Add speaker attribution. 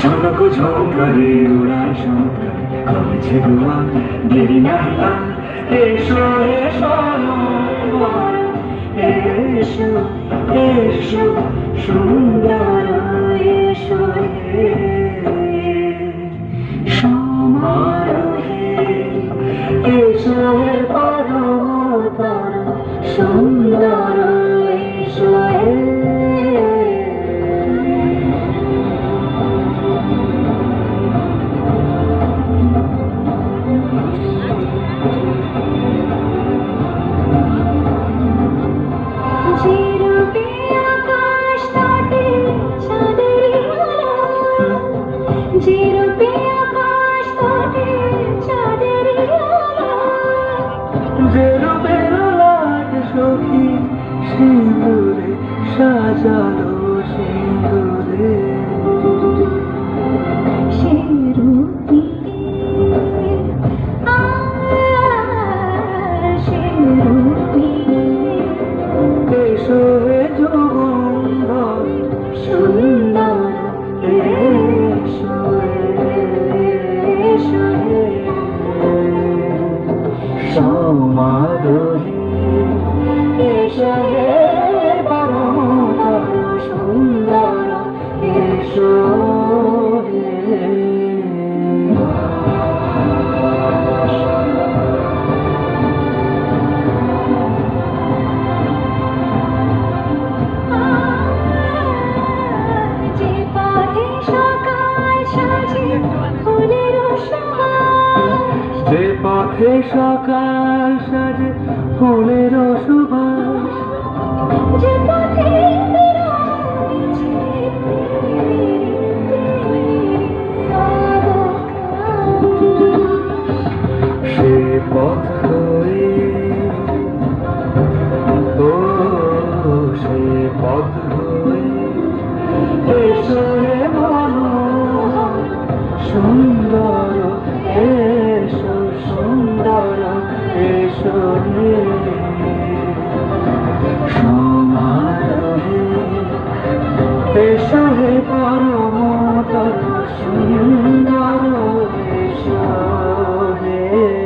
Speaker 1: ঝনক ঝঙ্কারে উড়ায় শঙ্কার কমেছে গোয়া দেরি নাই আর এসো এসো এসো এসো সুন্দর এসো সমারোহে এসো হে পরমতর সুন্দর এসো সখী সিঁদুরে সাজালো সিঁদুরে এসো হে যৌবন্ধর সুন্দর এসো এসো সমারোহে এসো হে পরমতর সুন্দর এসো যে পথে সকাল সাজে ফুলের সুবাস যে পথে সে পথ হয়ে ও সে পথ হয়ে এসো হে মনোহর সুন্দর এসো সুন্দর এসো হে সমারোহে এসো হে পরমতর সুন্দর এসো হে